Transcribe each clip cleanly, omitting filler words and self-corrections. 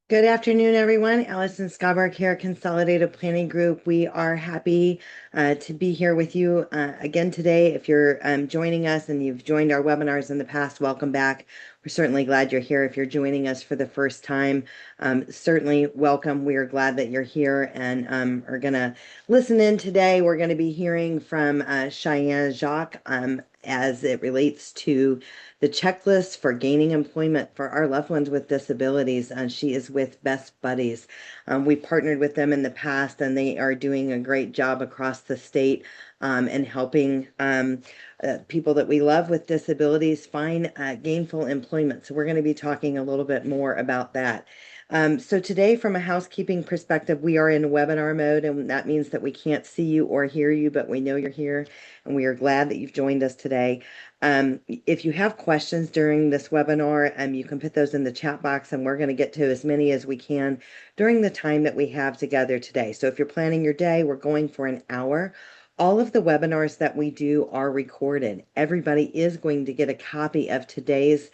Good afternoon, everyone. Allison Scobark here, Consolidated Planning Group. We are happy to be here with you again today. If you're joining us and you've joined our webinars in the past, welcome back. We're certainly glad you're here. If you're joining us for the first time, certainly welcome. We are glad that you're here and are going to listen in today. We're going to be hearing from Cheyenne Jock as it relates to the checklist for gaining employment for our loved ones with disabilities. She is with Best Buddies. We partnered with them in the past, and they are doing a great job across the state and helping people that we love with disabilities find gainful employment. So we're going to be talking a little bit more about that. So today, from a housekeeping perspective, we are in webinar mode, and that means that we can't see you or hear you, but we know you're here, and we are glad that you've joined us today. If you have questions during this webinar, you can put those in the chat box, and we're going to get to as many as we can during the time that we have together today. So if you're planning your day, we're going for an hour. All of the webinars that we do are recorded. Everybody is going to get a copy of today's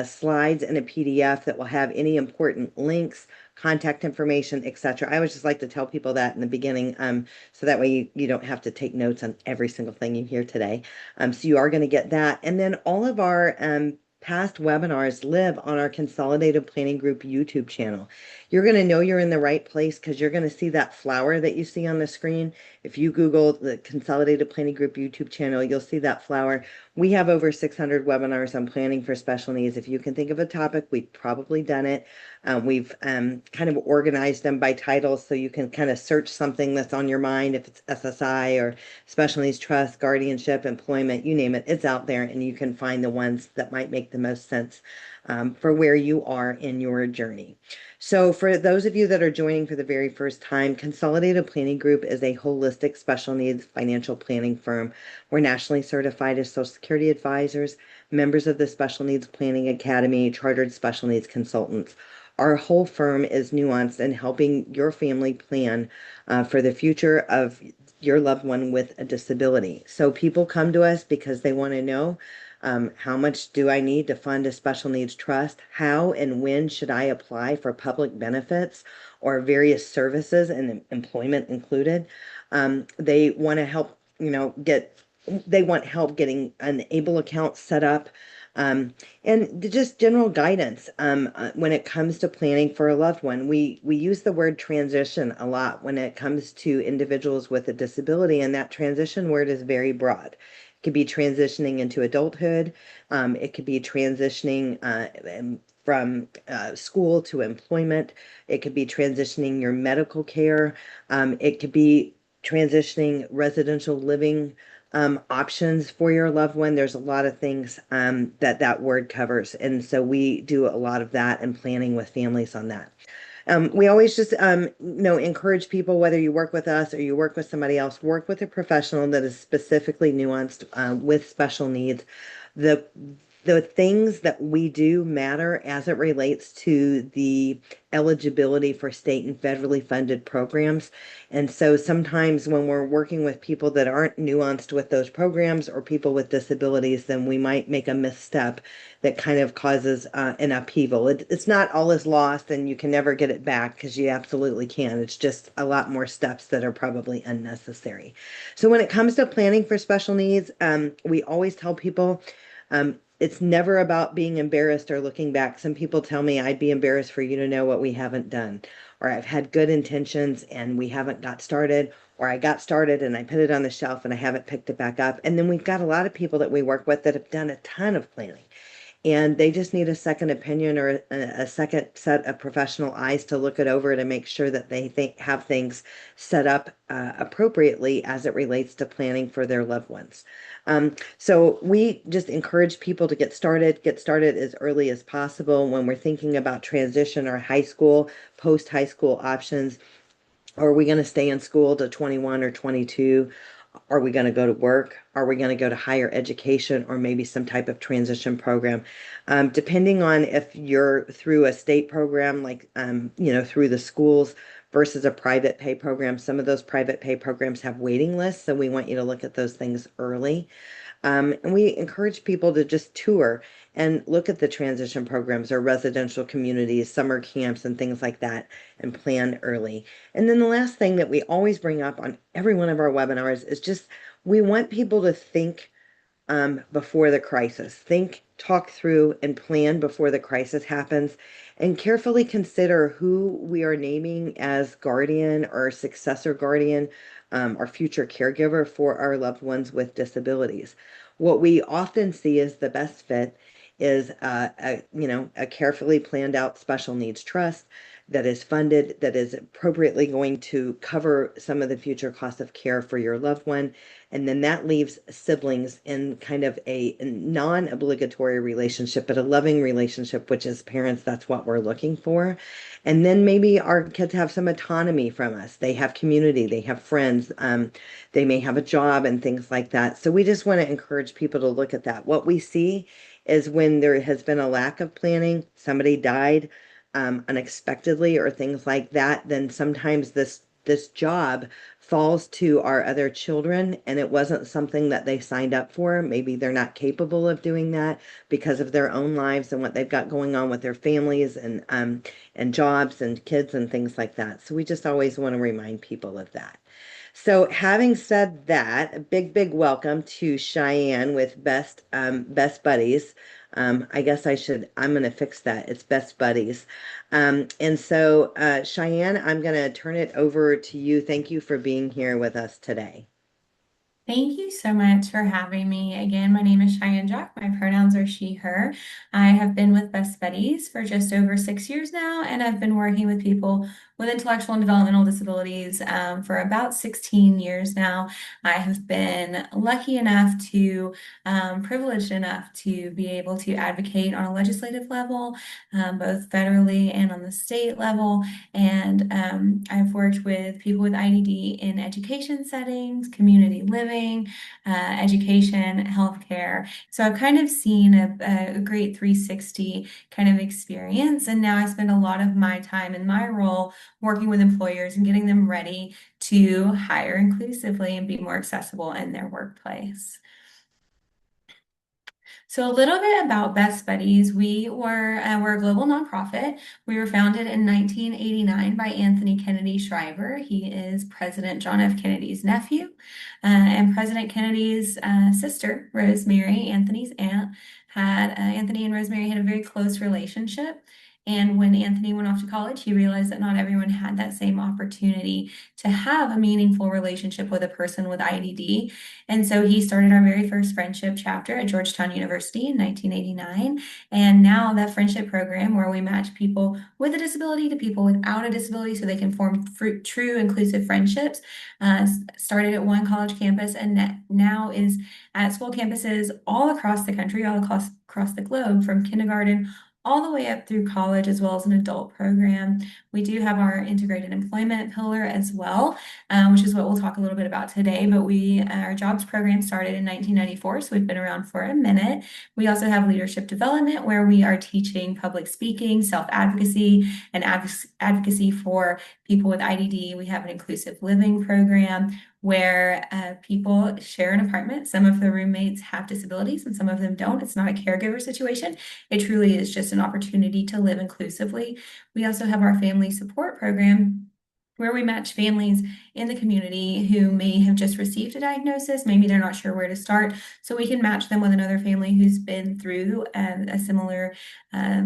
slides and a PDF that will have any important links, contact information, etc. I always just like to tell people that in the beginning, so that way you don't have to take notes on every single thing you hear today. So you are going to get that. And then all of our past webinars live on our Consolidated Planning Group YouTube channel. You're going to know you're in the right place because you're going to see that flower that you see on the screen. If you Google the Consolidated Planning Group YouTube channel, you'll see that flower. We have over 600 webinars on planning for special needs. If you can think of a topic, we've probably done it. We've kind of organized them by titles so you can kind of search something that's on your mind. If it's SSI or special needs trust, guardianship, employment, you name it, it's out there, and you can find the ones that might make the most sense for where you are in your journey. So for those of you that are joining for the very first time, Consolidated Planning Group is a holistic special needs financial planning firm. We're nationally certified as Social Security advisors, members of the Special Needs Planning Academy, chartered special needs consultants. Our whole firm is nuanced in helping your family plan for the future of your loved one with a disability. So people come to us because they want to know how much do I need to fund a special needs trust? How and when should I apply for public benefits or various services and employment included? They want to help, they want help getting an ABLE account set up. And just general guidance when it comes to planning for a loved one. We use the word transition a lot when it comes to individuals with a disability, and that transition word is very broad. It could be transitioning into adulthood. It could be transitioning from school to employment. It could be transitioning your medical care. It could be transitioning residential living options for your loved one. There's a lot of things that word covers. And so we do a lot of that and planning with families on that. We always just, encourage people, whether you work with us or you work with somebody else, work with a professional that is specifically nuanced with special needs. The the things that we do matter as it relates to the eligibility for state and federally funded programs. And so sometimes when we're working with people that aren't nuanced with those programs or people with disabilities, then we might make a misstep that kind of causes an upheaval. It's not all is lost and you can never get it back, because you absolutely can. It's just a lot more steps that are probably unnecessary. So when it comes to planning for special needs, we always tell people, it's never about being embarrassed or looking back. Some people tell me, I'd be embarrassed for you to know what we haven't done, or I've had good intentions and we haven't got started, or I got started and I put it on the shelf and I haven't picked it back up. And then we've got a lot of people that we work with that have done a ton of planning, and they just need a second opinion or a second set of professional eyes to look it over to make sure that they have things set up appropriately as it relates to planning for their loved ones. So we just encourage people to get started as early as possible when we're thinking about transition or high school, post high school options. Are we going to stay in school to 21 or 22? Are we going to go to work? Are we going to go to higher education or maybe some type of transition program? Depending on if you're through a state program, like, through the schools versus a private pay program. Some of those private pay programs have waiting lists, so we want you to look at those things early. And we encourage people to just tour and look at the transition programs or residential communities, summer camps, and things like that, and plan early. And then the last thing that we always bring up on every one of our webinars is just we want people to think before the crisis. Think, talk through, and plan before the crisis happens, and carefully consider who we are naming as guardian or successor guardian, or future caregiver for our loved ones with disabilities. What we often see as the best fit is a carefully planned out special needs trust that is funded, that is appropriately going to cover some of the future costs of care for your loved one. And then that leaves siblings in kind of a non-obligatory relationship, but a loving relationship, which as parents, that's what we're looking for. And then maybe our kids have some autonomy from us. They have community, they have friends, they may have a job and things like that. So we just want to encourage people to look at that. What we see is when there has been a lack of planning, somebody died unexpectedly or things like that, then sometimes this job falls to our other children, and it wasn't something that they signed up for. Maybe they're not capable of doing that because of their own lives and what they've got going on with their families and jobs and kids and things like that. So we just always want to remind people of that. So having said that, a big welcome to Cheyenne with Best Buddies. I guess I'm going to fix that. It's Best Buddies. And so, Cheyenne, I'm going to turn it over to you. Thank you for being here with us today. Thank you so much for having me. Again, my name is Cheyenne Jock. My pronouns are she, her. I have been with Best Buddies for just over 6 years now, and I've been working with people with intellectual and developmental disabilities for about 16 years now. I have been lucky enough privileged enough to be able to advocate on a legislative level, both federally and on the state level. And I've worked with people with IDD in education settings, community living, education, healthcare. So I've kind of seen a great 360 kind of experience. And now I spend a lot of my time in my role working with employers and getting them ready to hire inclusively and be more accessible in their workplace. So a little bit about Best Buddies. We're a global nonprofit. We were founded in 1989 by Anthony Kennedy Shriver. He is President John F. Kennedy's nephew, and President Kennedy's sister, Rosemary, Anthony's aunt, had Anthony and Rosemary had a very close relationship. And when Anthony went off to college, he realized that not everyone had that same opportunity to have a meaningful relationship with a person with IDD. And so he started our very first friendship chapter at Georgetown University in 1989. And now that friendship program where we match people with a disability to people without a disability so they can form true inclusive friendships, started at one college campus and now is at school campuses all across the country, all across the globe, from kindergarten all the way up through college, as well as an adult program. We do have our integrated employment pillar as well, which is what we'll talk a little bit about today. But our jobs program started in 1994, so we've been around for a minute. We also have leadership development, where we are teaching public speaking, self-advocacy, and advocacy for people with IDD. We have an inclusive living program where people share an apartment. Some of the roommates have disabilities and some of them don't. It's not a caregiver situation. It truly is just an opportunity to live inclusively. We also have our family support program, where we match families in the community who may have just received a diagnosis. Maybe they're not sure where to start. So we can match them with another family who's been through a similar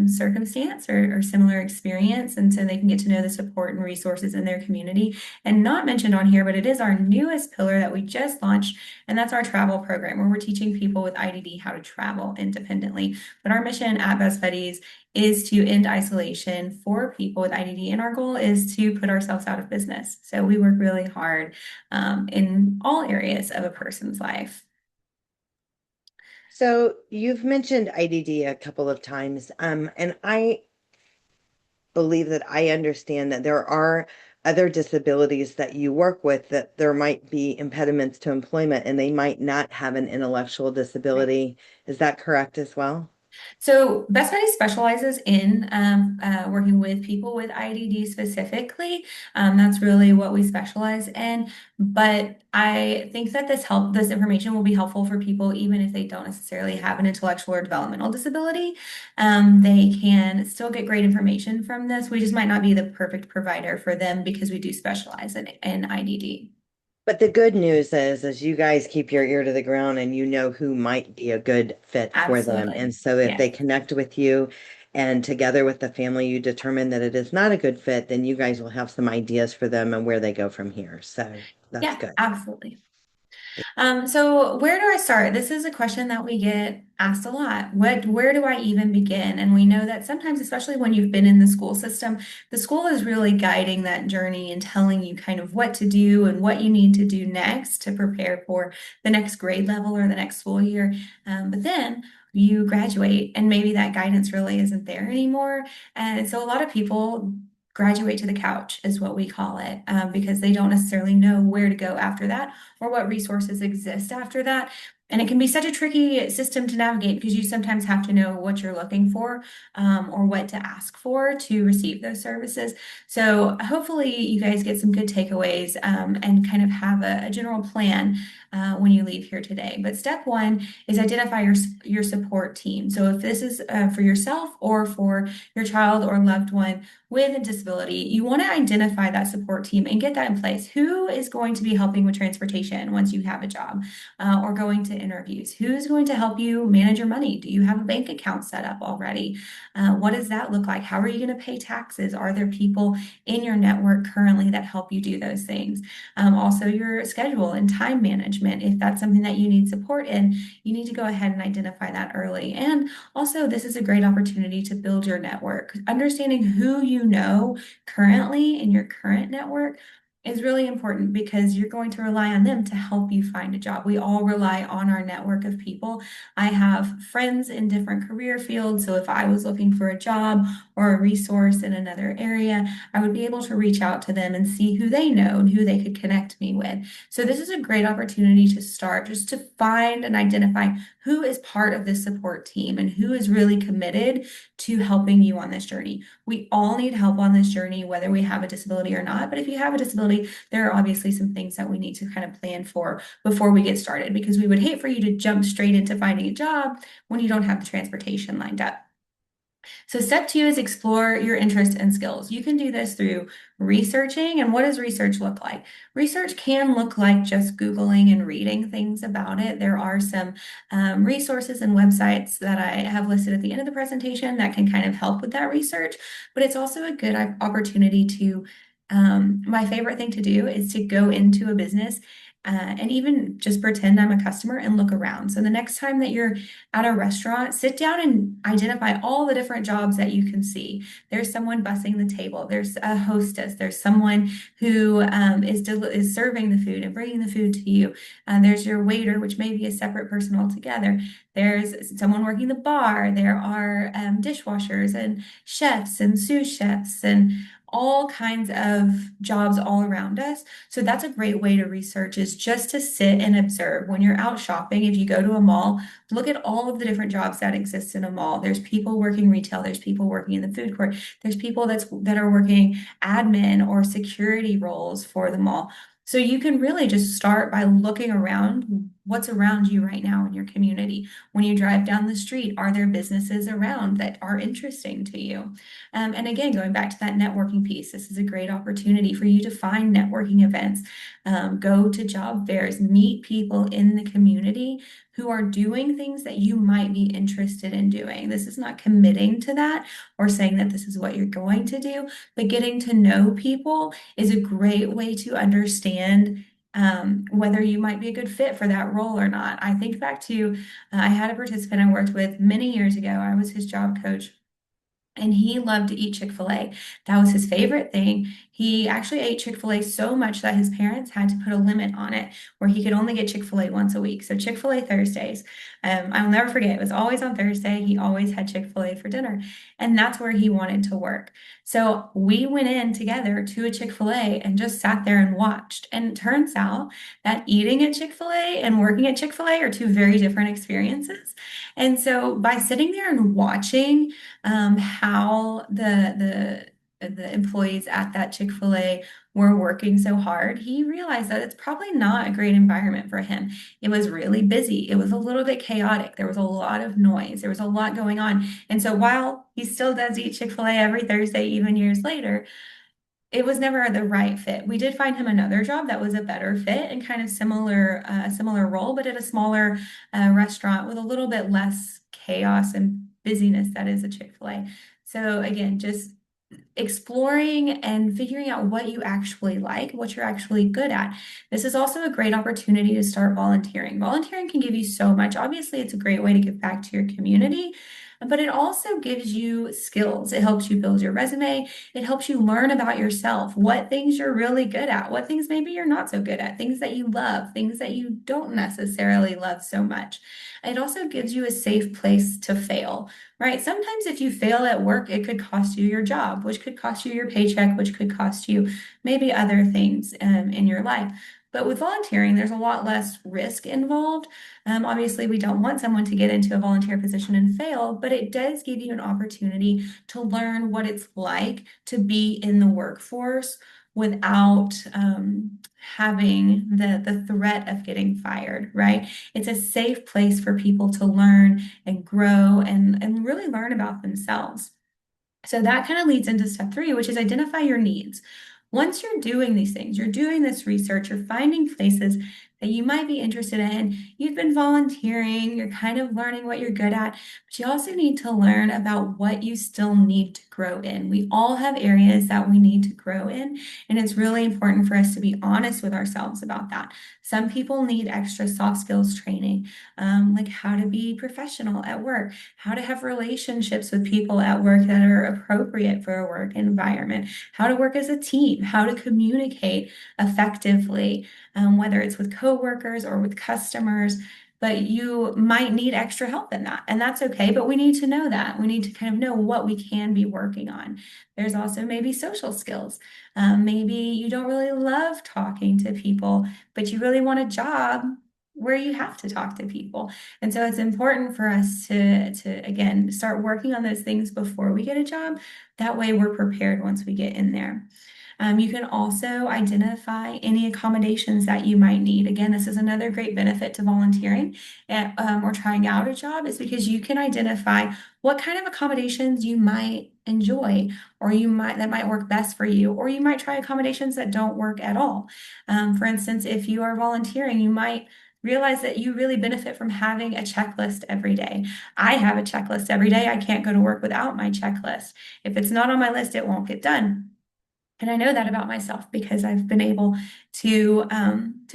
circumstance or similar experience. And so they can get to know the support and resources in their community. And not mentioned on here, but it is our newest pillar that we just launched. And that's our travel program, where we're teaching people with IDD how to travel independently. But our mission at Best Buddies is to end isolation for people with IDD, and our goal is to put ourselves out of business. So we work really hard in all areas of a person's life. So you've mentioned IDD a couple of times, and I believe that I understand that there are other disabilities that you work with that there might be impediments to employment and they might not have an intellectual disability. Is that correct as well? So Best Buddies specializes in working with people with IDD specifically. That's really what we specialize in. But I think that this information will be helpful for people even if they don't necessarily have an intellectual or developmental disability. They can still get great information from this. We just might not be the perfect provider for them because we do specialize in IDD. But the good news is you guys keep your ear to the ground and you know who might be a good fit for them. And Absolutely. so if Yeah. they connect with you and together with the family, you determine that it is not a good fit, then you guys will have some ideas for them and where they go from here. So that's Yeah, good. absolutely. So where do I start? This is a question that we get asked a lot. Where do I even begin? And we know that sometimes, especially when you've been in the school system, the school is really guiding that journey and telling you kind of what to do and what you need to do next to prepare for the next grade level or the next school year. But then you graduate and maybe that guidance really isn't there anymore. And so a lot of people graduate to the couch is what we call it, because they don't necessarily know where to go after that or what resources exist after that. And it can be such a tricky system to navigate because you sometimes have to know what you're looking for, or what to ask for to receive those services. So hopefully you guys get some good takeaways, and kind of have a general plan when you leave here today. But step one is identify your support team. So if this is for yourself or for your child or loved one with a disability, you want to identify that support team and get that in place. Who is going to be helping with transportation once you have a job, or going to interviews? Who's going to help you manage your money? Do you have a bank account set up already? What does that look like? How are you going to pay taxes? Are there people in your network currently that help you do those things? Also, your schedule and time management. If that's something that you need support in, you need to go ahead and identify that early. And also, this is a great opportunity to build your network. Understanding who you know currently in your current network is really important because you're going to rely on them to help you find a job. We all rely on our network of people. I have friends in different career fields, so if I was looking for a job or a resource in another area, I would be able to reach out to them and see who they know and who they could connect me with. So this is a great opportunity to start, just to find and identify who is part of this support team and who is really committed to helping you on this journey. We all need help on this journey, whether we have a disability or not. But if you have a disability, there are obviously some things that we need to kind of plan for before we get started, because we would hate for you to jump straight into finding a job when you don't have the transportation lined up. So step two is explore your interests and skills. You can do this through researching. And what does research look like? Research can look like just Googling and reading things about it. There are some resources and websites that I have listed at the end of the presentation that can kind of help with that research, but it's also a good opportunity to, my favorite thing to do is to go into a business, and even just pretend I'm a customer and look around. So the next time that you're at a restaurant, sit down and identify all the different jobs that you can see. There's someone bussing the table. There's a hostess. There's someone who is serving the food and bringing the food to you. There's your waiter, which may be a separate person altogether. There's someone working the bar. There are dishwashers and chefs and sous chefs and all kinds of jobs all around us. So that's a great way to research, is just to sit and observe. When you're out shopping, if you go to a mall, look at all of the different jobs that exist in a mall. There's people working retail, there's people working in the food court, there's people that are working admin or security roles for the mall. So you can really just start by looking around what's around you right now in your community. When you drive down the street, are there businesses around that are interesting to you? And again, going back to that networking piece, this is a great opportunity for you to find networking events, go to job fairs, meet people in the community who are doing things that you might be interested in doing. This is not committing to that or saying that this is what you're going to do, but getting to know people is a great way to understand whether you might be a good fit for that role or not. I think back to, I had a participant I worked with many years ago. I was his job coach. and he loved to eat Chick-fil-A. That was his favorite thing. He actually ate Chick-fil-A so much that his parents had to put a limit on it where he could only get Chick-fil-A once a week. So Chick-fil-A Thursdays. I'll never forget. It was always on Thursday. He always had Chick-fil-A for dinner. And that's where he wanted to work. So we went in together to a Chick-fil-A and just sat there and watched. And it turns out that eating at Chick-fil-A and working at Chick-fil-A are two very different experiences. And so by sitting there and watching how the employees at that Chick-fil-A were working so hard, he realized that it's probably not a great environment for him. It was really busy. It was a little bit chaotic. There was a lot of noise. There was a lot going on. And so while he still does eat Chick-fil-A every Thursday, even years later, it was never the right fit. We did find him another job that was a better fit and kind of similar role, but at a smaller restaurant with a little bit less chaos and busyness that is a Chick-fil-A. So again, just exploring and figuring out what you actually like, what you're actually good at. This is also a great opportunity to start volunteering. Volunteering can give you so much. Obviously, it's a great way to give back to your community, but it also gives you skills. It helps you build your resume. It helps you learn about yourself, what things you're really good at, what things maybe you're not so good at, things that you love, things that you don't necessarily love so much. It also gives you a safe place to fail, right? Sometimes if you fail at work, it could cost you your job, which could cost you your paycheck, which could cost you maybe other things in your life. But with volunteering, there's a lot less risk involved. Obviously, we don't want someone to get into a volunteer position and fail, but it does give you an opportunity to learn what it's like to be in the workforce without having the threat of getting fired, right? It's a safe place for people to learn and grow and really learn about themselves. So that kind of leads into step three, which is identify your needs. Once you're doing these things, you're doing this research, you're finding places that you might be interested in, you've been volunteering, you're kind of learning what you're good at, but you also need to learn about what you still need to grow in. We all have areas that we need to grow in, and it's really important for us to be honest with ourselves about that. Some people need extra soft skills training, like how to be professional at work, how to have relationships with people at work that are appropriate for a work environment, how to work as a team, how to communicate effectively, whether it's with coworkers or with customers. But you might need extra help in that, and that's okay. But we need to know that. We need to kind of know what we can be working on. There's also maybe social skills. Maybe you don't really love talking to people, but you really want a job where you have to talk to people. And so it's important for us to again start working on those things before we get a job. That way we're prepared once we get in there. You can also identify any accommodations that you might need. Again, this is another great benefit to volunteering or trying out a job is because you can identify what kind of accommodations you might enjoy or that might work best for you, or you might try accommodations that don't work at all. For instance, if you are volunteering, you might realize that you really benefit from having a checklist every day. I have a checklist every day. I can't go to work without my checklist. If it's not on my list, it won't get done. And I know that about myself because I've been able to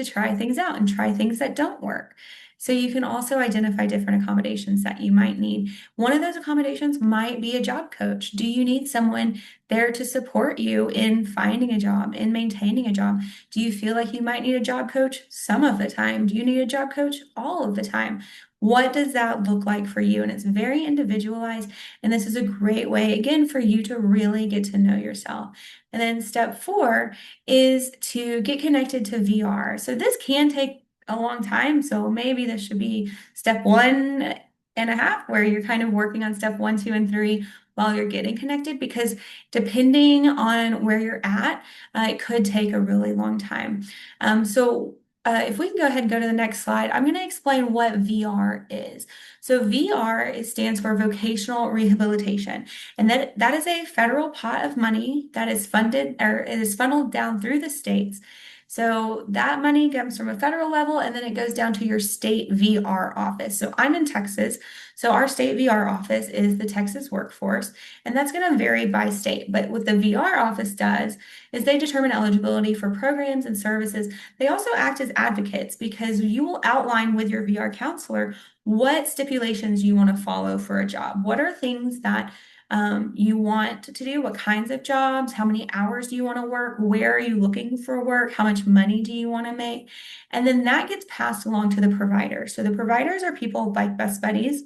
try things out and try things that don't work. So you can also identify different accommodations that you might need. One of those accommodations might be a job coach. Do you need someone there to support you in finding a job, in maintaining a job? Do you feel like you might need a job coach some of the time? Do you need a job coach all of the time? What does that look like for you? And it's very individualized. And this is a great way, again, for you to really get to know yourself. And then step four is to get connected to VR. So this can take a long time. So maybe this should be step 1.5, where you're kind of working on step 1, 2, and 3 while you're getting connected, because depending on where you're at, it could take a really long time. If we can go ahead and go to the next slide, I'm going to explain what VR is. So VR stands for vocational rehabilitation, and that is a federal pot of money that is funded or it is funneled down through the states. So that money comes from a federal level and then it goes down to your state VR office. So I'm in Texas. So our state VR office is the Texas Workforce, and that's going to vary by state. But what the VR office does is they determine eligibility for programs and services. They also act as advocates because you will outline with your VR counselor what stipulations you want to follow for a job. What are things that you want to do, what kinds of jobs, how many hours do you want to work, where are you looking for work, how much money do you want to make? And then that gets passed along to the providers. So the providers are people like Best Buddies.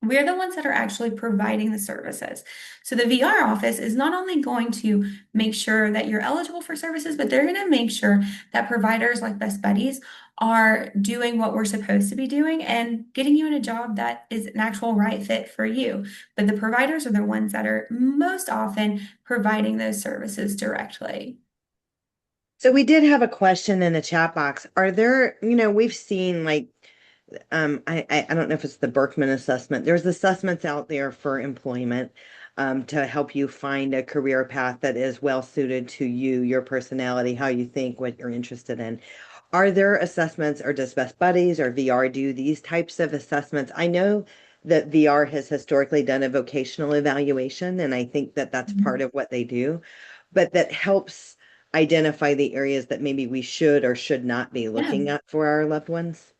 We're the ones that are actually providing the services. So the VR office is not only going to make sure that you're eligible for services, but they're going to make sure that providers like Best Buddies are doing what we're supposed to be doing and getting you in a job that is an actual right fit for you. But the providers are the ones that are most often providing those services directly. So we did have a question in the chat box. Are there, we've seen like I don't know if it's the Berkman assessment. There's assessments out there for employment to help you find a career path that is well suited to you, your personality, how you think, what you're interested in. Are there assessments, or does Best Buddies or VR do these types of assessments? I know that VR has historically done a vocational evaluation, and I think that that's part of what they do, but that helps identify the areas that maybe we should or should not be Yeah. looking at for our loved ones.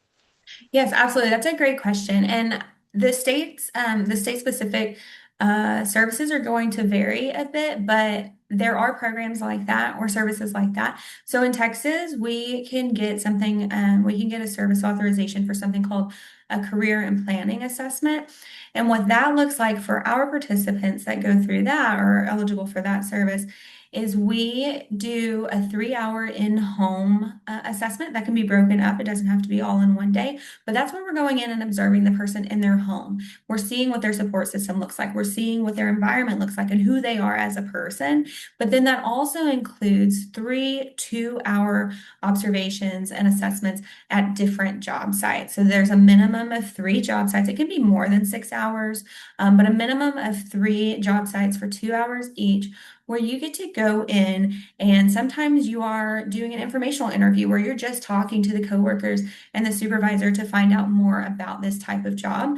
Yes, absolutely. That's a great question. And the state specific services are going to vary a bit, but there are programs like that or services like that. So in Texas, we can get a service authorization for something called a career and planning assessment. And what that looks like for our participants that go through that or are eligible for that service is we do a 3 hour in-home assessment that can be broken up. It doesn't have to be all in one day. But that's when we're going in and observing the person in their home. We're seeing what their support system looks like. We're seeing what their environment looks like and who they are as a person. But then that also includes 3 2-hour observations and assessments at different job sites. So there's a minimum of 3 job sites. It can be more than 6 hours, but a minimum of 3 job sites for 2 hours each, where you get to go in and sometimes you are doing an informational interview where you're just talking to the coworkers and the supervisor to find out more about this type of job.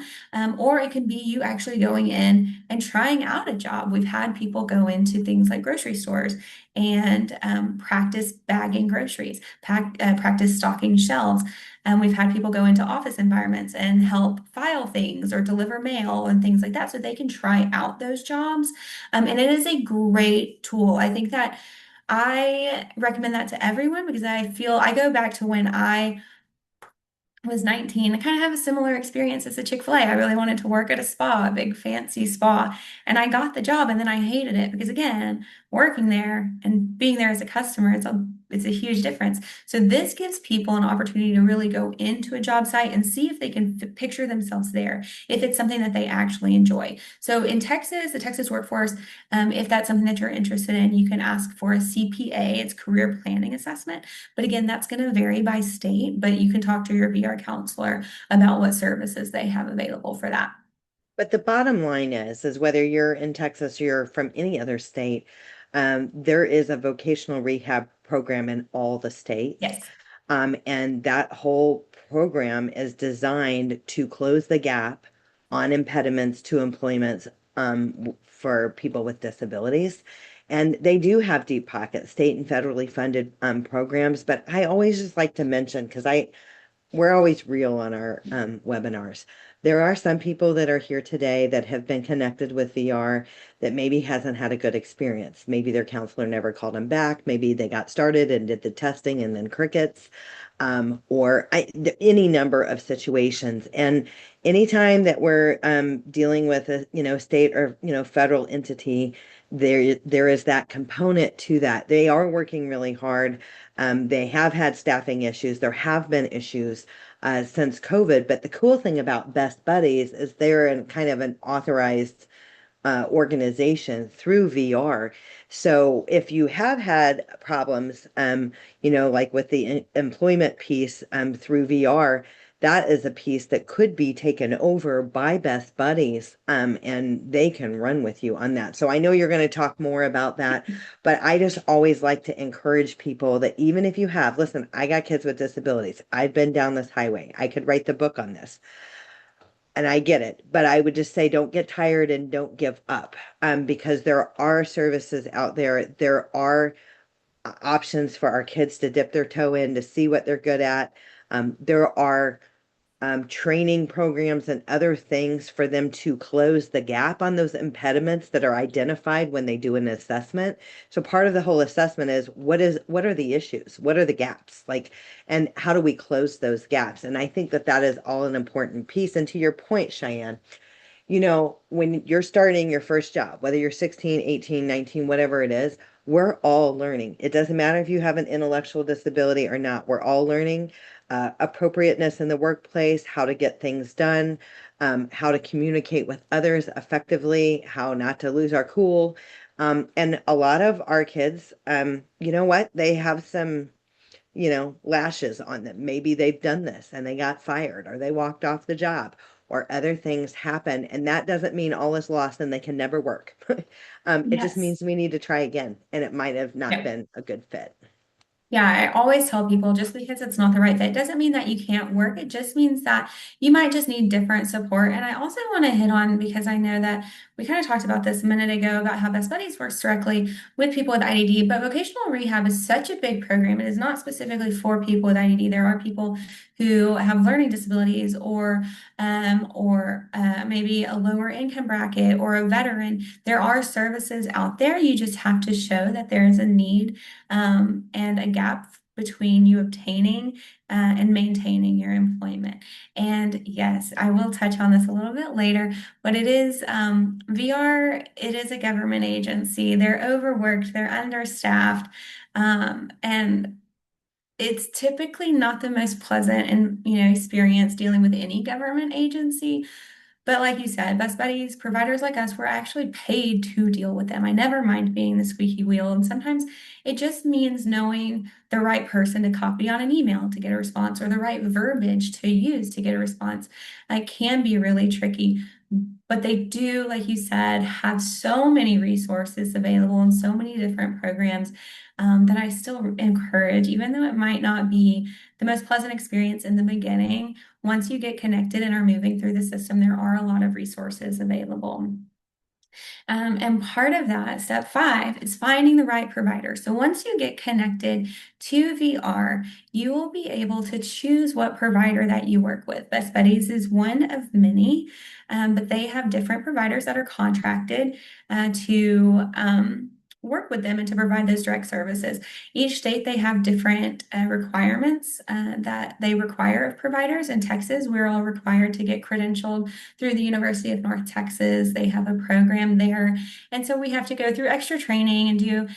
Or it can be you actually going in and trying out a job. We've had people go into things like grocery stores and practice bagging groceries, practice stocking shelves. We've had people go into office environments and help file things or deliver mail and things like that so they can try out those jobs. And it is a great tool. I think that I recommend that to everyone because I feel I go back to when I was 19. I kind of have a similar experience as a Chick-fil-A. I really wanted to work at a spa, a big fancy spa, and I got the job and then I hated it because again, working there and being there as a customer, it's a huge difference. So this gives people an opportunity to really go into a job site and see if they can picture themselves there, if it's something that they actually enjoy. So in Texas, the Texas workforce, if that's something that you're interested in, you can ask for a CPA, it's career planning assessment. But again, that's going to vary by state, but you can talk to your VR counselor about what services they have available for that. But the bottom line is whether you're in Texas or you're from any other state, there is a vocational rehab program in all the states. Yes. And that whole program is designed to close the gap on impediments to employment for people with disabilities. And they do have deep pockets, state and federally funded programs. But I always just like to mention, because we're always real on our webinars. There are some people that are here today that have been connected with VR that maybe hasn't had a good experience. Maybe their counselor never called them back. Maybe they got started and did the testing and then crickets, any number of situations. And anytime that we're dealing with a state or federal entity, there is that component to that. They are working really hard. They have had staffing issues. There have been issues since COVID. But the cool thing about Best Buddies is they're in kind of an authorized organization through VR. So if you have had problems, like with the employment piece through VR, that is a piece that could be taken over by Best Buddies, and they can run with you on that. So I know you're going to talk more about that, but I just always like to encourage people that even if you have, listen, I got kids with disabilities. I've been down this highway. I could write the book on this. And I get it, but I would just say don't get tired and don't give up, because there are services out there. There are options for our kids to dip their toe in to see what they're good at. There are training programs and other things for them to close the gap on those impediments that are identified when they do an assessment. So part of the whole assessment is what are the issues? What are the gaps? Like, and how do we close those gaps? And I think that that is all an important piece. And to your point, Cheyenne, when you're starting your first job, whether you're 16, 18, 19, whatever it is, we're all learning. It doesn't matter if you have an intellectual disability or not. We're all learning appropriateness in the workplace, how to get things done, how to communicate with others effectively, how not to lose our cool. And a lot of our kids, you know what? They have some lashes on them. Maybe they've done this and they got fired or they walked off the job or other things happen. And that doesn't mean all is lost and they can never work. It just Yes. means we need to try again. And it might have not Yep. been a good fit. Yeah, I always tell people just because it's not the right fit doesn't mean that you can't work. It just means that you might just need different support. And I also want to hit on, because I know that we kind of talked about this a minute ago about how Best Buddies works directly with people with IDD, but vocational rehab is such a big program. It is not specifically for people with IDD. There are people who have learning disabilities or maybe a lower income bracket or a veteran. There are services out there. You just have to show that there is a need and a gap between you obtaining and maintaining your employment. And yes, I will touch on this a little bit later, but it is VR, it is a government agency. They're overworked, they're understaffed, and it's typically not the most pleasant and experience dealing with any government agency. But like you said, Best Buddies, providers like us, we're actually paid to deal with them. I never mind being the squeaky wheel. And sometimes it just means knowing the right person to copy on an email to get a response or the right verbiage to use to get a response. It can be really tricky. But they do, like you said, have so many resources available and so many different programs that I still encourage, even though it might not be the most pleasant experience in the beginning. Once you get connected and are moving through the system, there are a lot of resources available. And part of that, step 5, is finding the right provider. So once you get connected to VR, you will be able to choose what provider that you work with. Best Buddies is one of many, but they have different providers that are contracted to work with them and to provide those direct services. Each state, they have different requirements that they require of providers. In Texas, we're all required to get credentialed through the University of North Texas. They have a program there. And so we have to go through extra training and do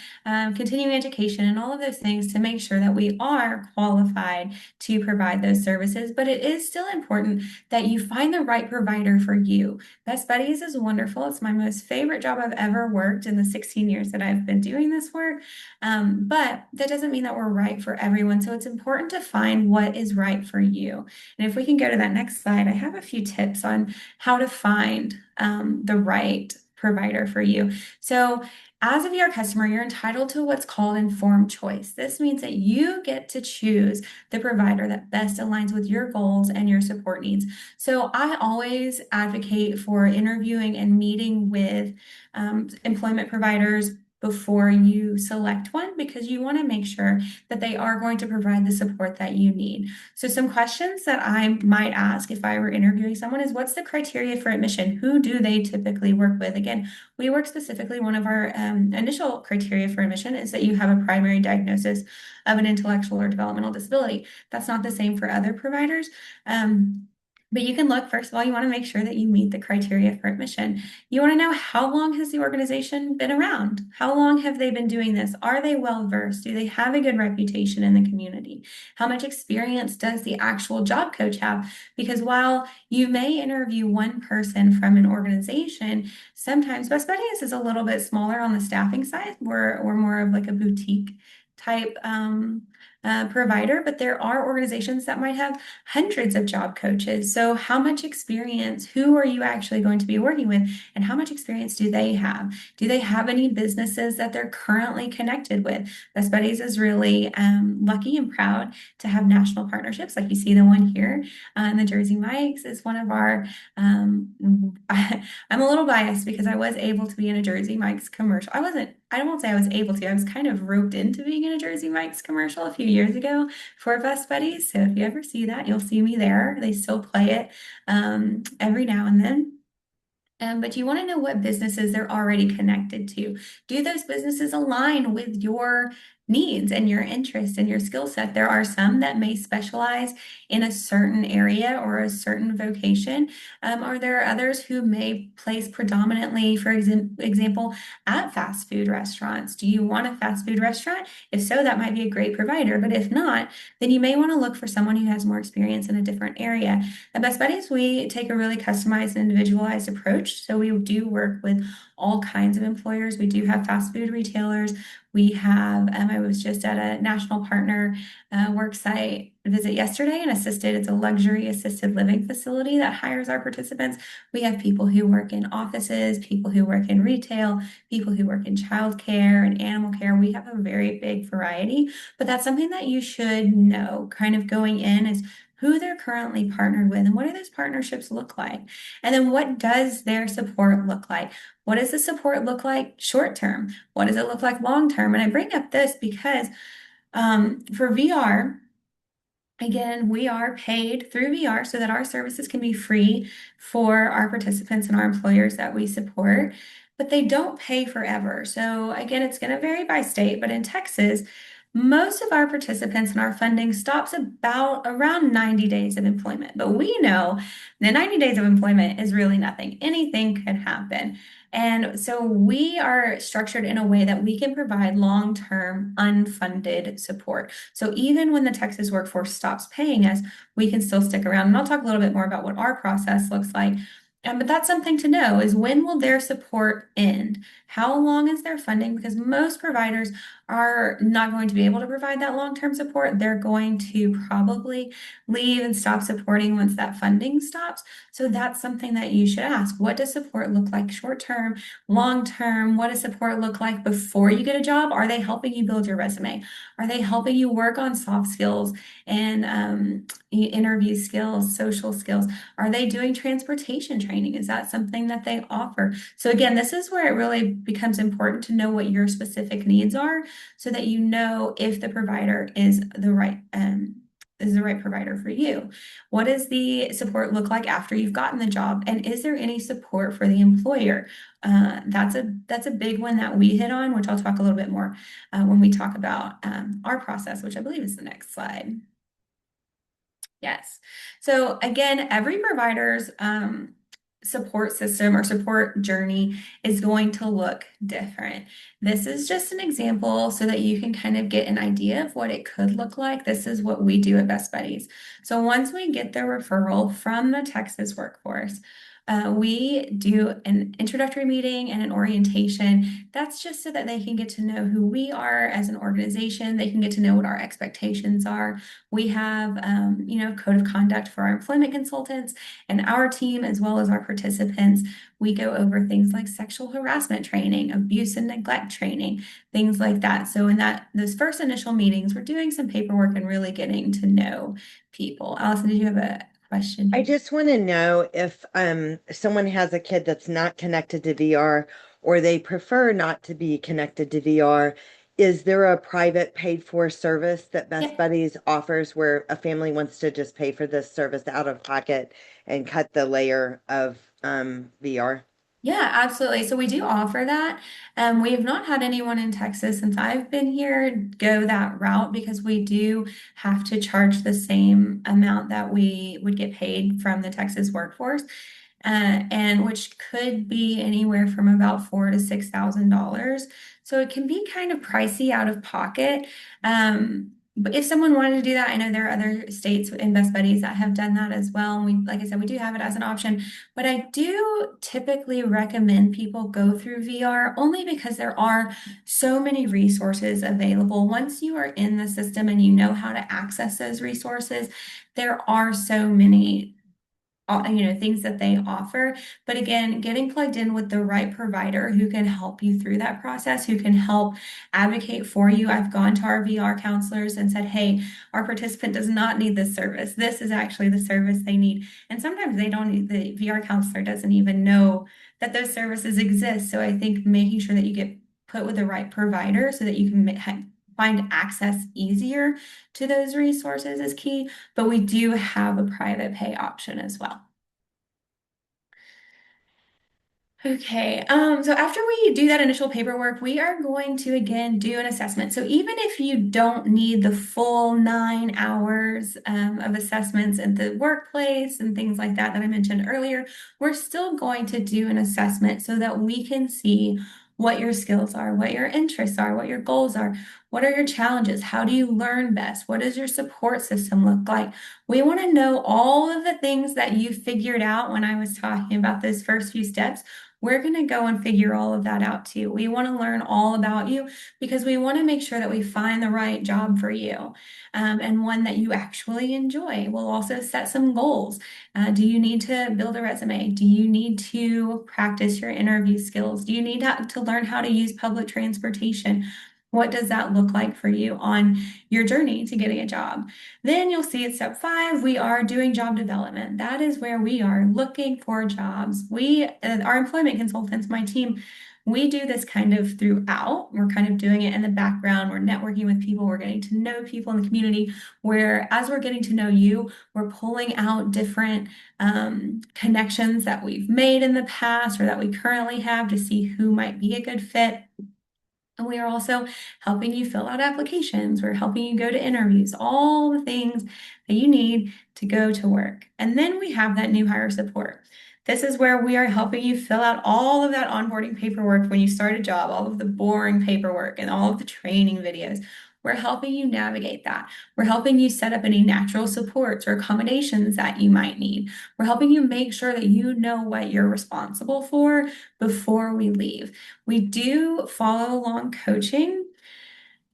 continuing education and all of those things to make sure that we are qualified to provide those services. But it is still important that you find the right provider for you. Best Buddies is wonderful. It's my most favorite job I've ever worked in the 16 years that I've been doing this work. But that doesn't mean that we're right for everyone. So it's important to find what is right for you. And if we can go to that next slide, I have a few tips on how to find the right provider for you. So as a VR customer, you're entitled to what's called informed choice. This means that you get to choose the provider that best aligns with your goals and your support needs. So I always advocate for interviewing and meeting with employment providers before you select one because you want to make sure that they are going to provide the support that you need. So some questions that I might ask if I were interviewing someone is what's the criteria for admission? Who do they typically work with? Again, we work specifically, one of our initial criteria for admission is that you have a primary diagnosis of an intellectual or developmental disability. That's not the same for other providers. But you can look, first of all, you want to make sure that you meet the criteria for admission. You want to know how long has the organization been around? How long have they been doing this? Are they well versed? Do they have a good reputation in the community? How much experience does the actual job coach have? Because while you may interview one person from an organization, sometimes Best Buddies is a little bit smaller on the staffing side. We're more of like a boutique type provider, but there are organizations that might have hundreds of job coaches. So how much experience, who are you actually going to be working with, and how much experience do they have? Do they have any businesses that they're currently connected with? Best Buddies is really lucky and proud to have national partnerships, like you see the one here. And the Jersey Mike's is one of our, I'm a little biased because I was able to be in a Jersey Mike's commercial. I won't say I was able to, I was kind of roped into being in a Jersey Mike's commercial a few years ago for Best Buddies. So if you ever see that, you'll see me there. They still play it every now and then. But you want to know what businesses they're already connected to. Do those businesses align with your needs and your interests and your skill set? There are some that may specialize in a certain area or a certain vocation. Or there are others who may place predominantly, for example, at fast food restaurants. Do you want a fast food restaurant? If so, that might be a great provider. But if not, then you may want to look for someone who has more experience in a different area. At Best Buddies, we take a really customized and individualized approach. So we do work with all kinds of employers. We do have fast food retailers. We have, I was just at a national partner work site visit yesterday and assisted. It's a luxury assisted living facility that hires our participants. We have people who work in offices, people who work in retail, people who work in childcare and animal care. We have a very big variety, but that's something that you should know kind of going in is who they're currently partnered with and what do those partnerships look like? And then what does their support look like? What does the support look like short term? What does it look like long term? And I bring up this because for VR, again, we are paid through VR so that our services can be free for our participants and our employers that we support, but they don't pay forever. So again, it's going to vary by state, but in Texas, most of our participants and our funding stops about around 90 days of employment. But we know the 90 days of employment is really nothing. Anything could happen. And so we are structured in a way that we can provide long-term unfunded support. So even when the Texas workforce stops paying us, we can still stick around. And I'll talk a little bit more about what our process looks like. But that's something to know is when will their support end? How long is their funding? Because most providers are not going to be able to provide that long-term support. They're going to probably leave and stop supporting once that funding stops. So that's something that you should ask. What does support look like short-term, long-term? What does support look like before you get a job? Are they helping you build your resume? Are they helping you work on soft skills and interview skills, social skills? Are they doing transportation training? Is that something that they offer? So again, this is where it really becomes important to know what your specific needs are so that you know if the provider is the right provider for you. What does the support look like after you've gotten the job? And is there any support for the employer? That's a big one that we hit on, which I'll talk a little bit more when we talk about our process, which I believe is the next slide. Yes. So again, every provider's support system or support journey is going to look different. This is just an example so that you can kind of get an idea of what it could look like. This is what we do at Best Buddies. So once we get the referral from the Texas workforce, we do an introductory meeting and an orientation. That's just so that they can get to know who we are as an organization. They can get to know what our expectations are. We have, code of conduct for our employment consultants and our team, as well as our participants. We go over things like sexual harassment training, abuse and neglect training, things like that. So in those first initial meetings, we're doing some paperwork and really getting to know people. Allison, did you have a question I here? just want to know if someone has a kid that's not connected to VR or they prefer not to be connected to VR. Is there a private paid for service that Best Yep. Buddies offers where a family wants to just pay for this service out of pocket and cut the layer of VR? Yeah, absolutely. So we do offer that. We have not had anyone in Texas since I've been here go that route because we do have to charge the same amount that we would get paid from the Texas workforce, and which could be anywhere from about $4,000 to $6,000. So it can be kind of pricey out of pocket. But if someone wanted to do that, I know there are other states in Best Buddies that have done that as well. And we, like I said, we do have it as an option. But I do typically recommend people go through VR only because there are so many resources available. Once you are in the system and you know how to access those resources, there are so many things that they offer. But again, getting plugged in with the right provider who can help you through that process, who can help advocate for you. I've gone to our VR counselors and said, hey, our participant does not need this service. This is actually the service they need. And sometimes they don't need, the VR counselor doesn't even know that those services exist. So I think making sure that you get put with the right provider so that you can find access easier to those resources is key, but we do have a private pay option as well. Okay, so after we do that initial paperwork, we are going to again do an assessment. So even if you don't need the full 9 hours of assessments at the workplace and things like that that I mentioned earlier, we're still going to do an assessment so that we can see what your skills are, what your interests are, what your goals are, what are your challenges, how do you learn best, what does your support system look like? We want to know all of the things that you figured out when I was talking about those first few steps. We're going to go and figure all of that out too. We want to learn all about you because we want to make sure that we find the right job for you and one that you actually enjoy. We'll also set some goals. Do you need to build a resume? Do you need to practice your interview skills? Do you need to learn how to use public transportation? What does that look like for you on your journey to getting a job? Then you'll see at step 5, we are doing job development. That is where we are looking for jobs. Our employment consultants, my team, we do this kind of throughout. We're kind of doing it in the background. We're networking with people. We're getting to know people in the community. Where as we're getting to know you, we're pulling out different connections that we've made in the past or that we currently have to see who might be a good fit. And we are also helping you fill out applications. We're helping you go to interviews, all the things that you need to go to work. And then we have that new hire support. This is where we are helping you fill out all of that onboarding paperwork when you start a job, all of the boring paperwork and all of the training videos. We're helping you navigate that. We're helping you set up any natural supports or accommodations that you might need. We're helping you make sure that you know what you're responsible for before we leave. We do follow along coaching.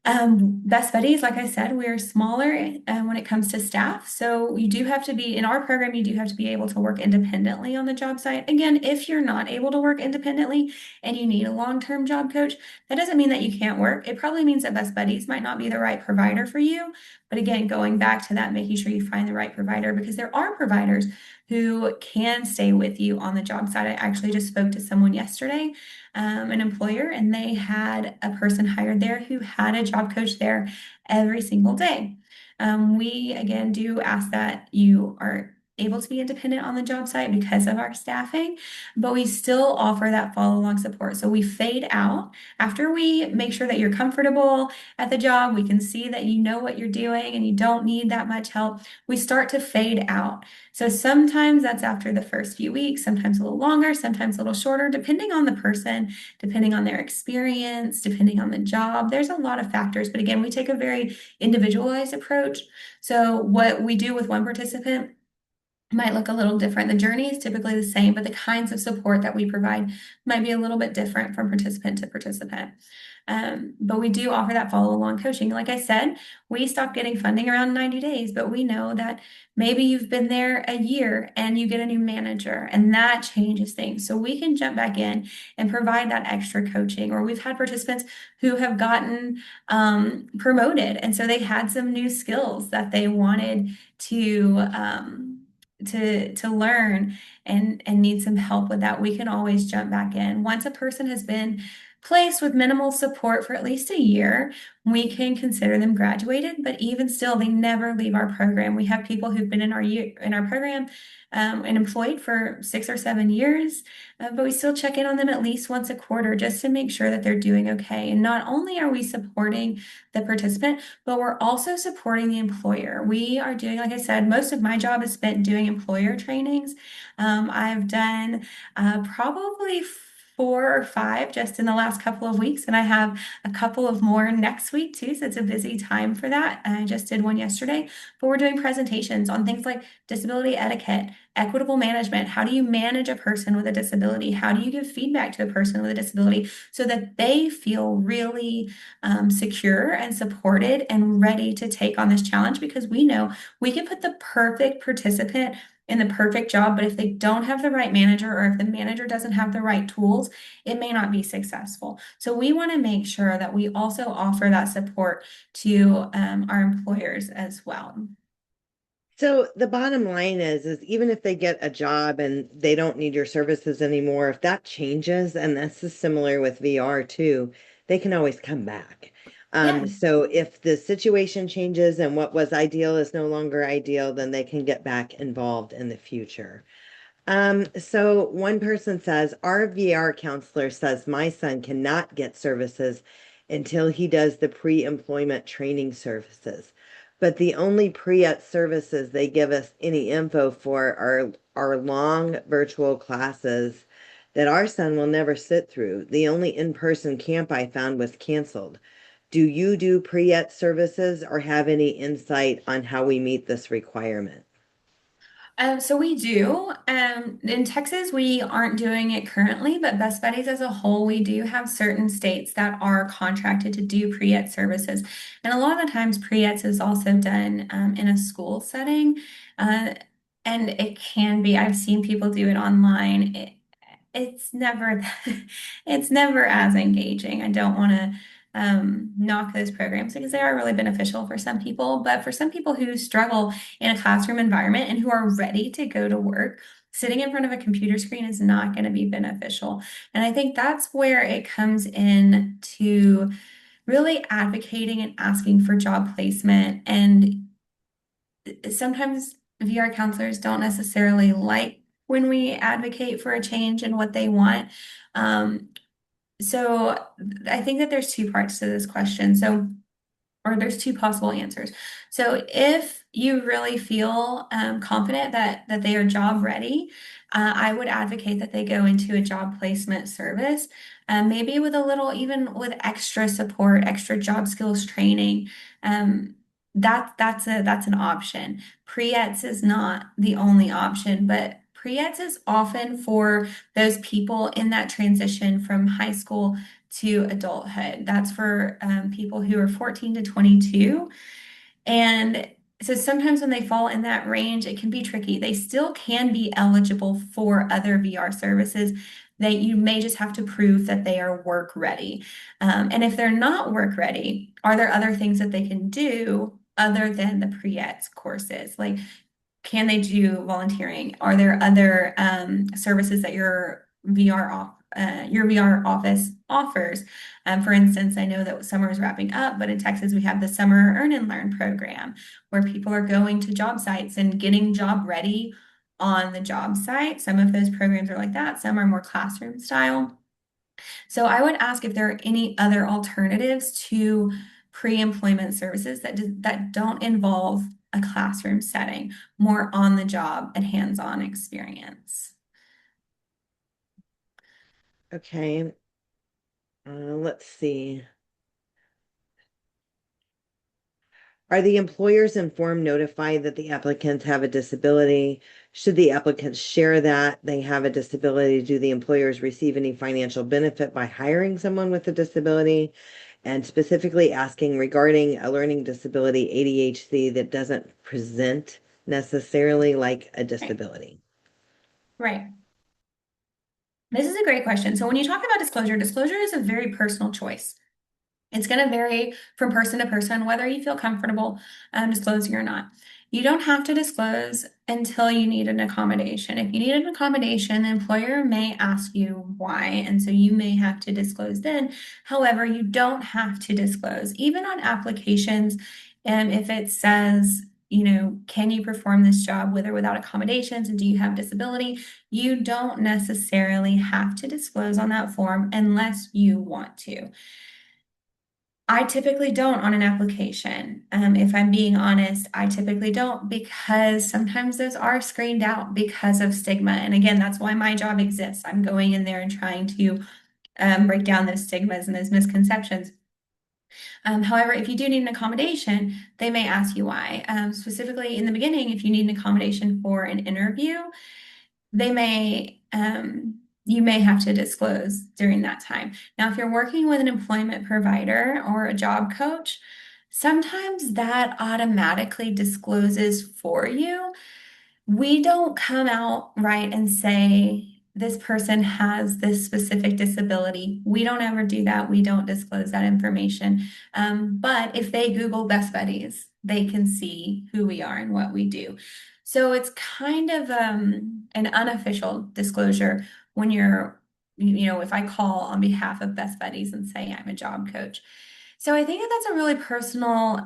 Best Buddies, like I said, we're smaller when it comes to staff. So you do have to be, in our program, you do have to be able to work independently on the job site. Again, if you're not able to work independently and you need a long-term job coach, that doesn't mean that you can't work. It probably means that Best Buddies might not be the right provider for you. But again, going back to that, making sure you find the right provider because there are providers who can stay with you on the job site. I actually just spoke to someone yesterday, an employer, and they had a person hired there who had a job coach there every single day. We again do ask that you are able to be independent on the job site because of our staffing, but we still offer that follow along support. So we fade out after we make sure that you're comfortable at the job. We can see that you know what you're doing and you don't need that much help. We start to fade out. So sometimes that's after the first few weeks, sometimes a little longer, sometimes a little shorter, depending on the person, depending on their experience, depending on the job. There's a lot of factors, but again, we take a very individualized approach. So what we do with one participant might look a little different. The journey is typically the same, but the kinds of support that we provide might be a little bit different from participant to participant. But we do offer that follow along coaching. Like I said, we stopped getting funding around 90 days, but we know that maybe you've been there a year and you get a new manager and that changes things. So we can jump back in and provide that extra coaching. Or we've had participants who have gotten promoted. And so they had some new skills that they wanted to learn and need some help with that, we can always jump back in. Once a person has been placed with minimal support for at least a year, we can consider them graduated, but even still, they never leave our program. We have people who've been in our program and employed for 6 or 7 years, but we still check in on them at least once a quarter just to make sure that they're doing okay. And not only are we supporting the participant, but we're also supporting the employer. We are doing, like I said, most of my job is spent doing employer trainings. I've done probably 4 or 5 just in the last couple of weeks, and I have a couple of more next week too. So it's a busy time for that. I just did one yesterday, but we're doing presentations on things like disability etiquette, equitable management. How do you manage a person with a disability? How do you give feedback to a person with a disability so that they feel really secure and supported and ready to take on this challenge? Because we know we can put the perfect participant in the perfect job, but if they don't have the right manager or if the manager doesn't have the right tools, it may not be successful. So we want to make sure that we also offer that support to our employers as well. So the bottom line is even if they get a job and they don't need your services anymore, if that changes, and this is similar with VR too, they can always come back. Yeah. So if the situation changes and what was ideal is no longer ideal, then they can get back involved in the future. So one person says, our VR counselor says my son cannot get services until he does the pre-employment training services. But the only pre-ed services they give us any info for are long virtual classes that our son will never sit through. The only in-person camp I found was canceled. Do you do pre-ed services or have any insight on how we meet this requirement? So we do. In Texas, we aren't doing it currently, but Best Buddies as a whole, we do have certain states that are contracted to do pre-ed services. And a lot of the times pre-eds is also done in a school setting. Uh, and it can be, I've seen people do it online. It's never it's never as engaging. I don't want to knock those programs because they are really beneficial for some people, but for some people who struggle in a classroom environment and who are ready to go to work, sitting in front of a computer screen is not going to be beneficial. And I think that's where it comes in to really advocating and asking for job placement. And sometimes VR counselors don't necessarily like when we advocate for a change in what they want. Um, so I think that there's two parts to this question. So or there's two possible answers. So if you really feel confident that they are job ready, I would advocate that they go into a job placement service, maybe with a little, even with extra support, extra job skills training. Um, that's an option. Pre-ETS is not the only option, but pre-ETS is often for those people in that transition from high school to adulthood. That's for people who are 14 to 22. And so sometimes when they fall in that range, it can be tricky. They still can be eligible for other VR services that you may just have to prove that they are work ready. And if they're not work ready, are there other things that they can do other than the pre-ETS courses? Like, can they do volunteering? Are there other services that your VR office offers? For instance, I know that summer is wrapping up, but in Texas we have the Summer Earn and Learn program where people are going to job sites and getting job ready on the job site. Some of those programs are like that. Some are more classroom style. So I would ask if there are any other alternatives to pre-employment services that don't involve a classroom setting, more on the job and hands-on experience. Okay, let's see. Are the employers informed, notified that the applicants have a disability? Should the applicants share that they have a disability? Do the employers receive any financial benefit by hiring someone with a disability? And specifically asking regarding a learning disability, ADHD, that doesn't present necessarily like a Right. disability. Right. This is a great question. So when you talk about disclosure, disclosure is a very personal choice. It's going to vary from person to person whether you feel comfortable disclosing or not. You don't have to disclose until you need an accommodation. If you need an accommodation, the employer may ask you why, and so you may have to disclose then. However, you don't have to disclose. Even on applications, and if it says, can you perform this job with or without accommodations, and do you have disability, you don't necessarily have to disclose on that form unless you want to. I typically don't on an application. If I'm being honest, I typically don't because sometimes those are screened out because of stigma. And again, that's why my job exists. I'm going in there and trying to break down those stigmas and those misconceptions. However, if you do need an accommodation, they may ask you why. Specifically in the beginning, if you need an accommodation for an interview, they may you may have to disclose during that time. Now, if you're working with an employment provider or a job coach, sometimes that automatically discloses for you. We don't come out right and say this person has this specific disability. We don't ever do that. We don't disclose that information. But if they Google Best Buddies, they can see who we are and what we do. So it's kind of an unofficial disclosure when if I call on behalf of Best Buddies and say I'm a job coach. So I think that that's a really personal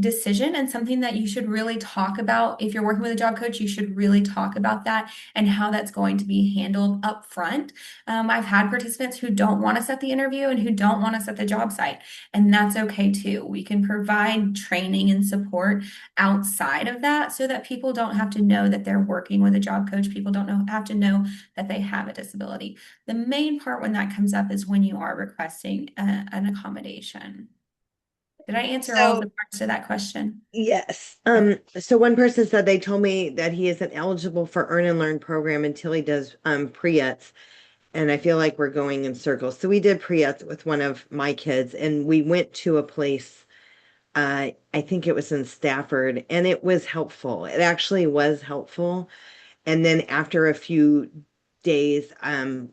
decision and something that you should really talk about. If you're working with a job coach, you should really talk about that and how that's going to be handled up front. I've had participants who don't want us at the interview and who don't want us at the job site, and that's okay too. We can provide training and support outside of that so that people don't have to know that they're working with a job coach. People don't have to know that they have a disability. The main part when that comes up is when you are requesting an accommodation. Did I answer all of So the parts to that question? yes. Okay. So one person said they told me that he isn't eligible for Earn and Learn program until he does pre-ets. And I feel like we're going in circles. So we did pre-ets with one of my kids, and we went to a place, I think it was in Stafford, and it was helpful. It actually was helpful. And then after a few days,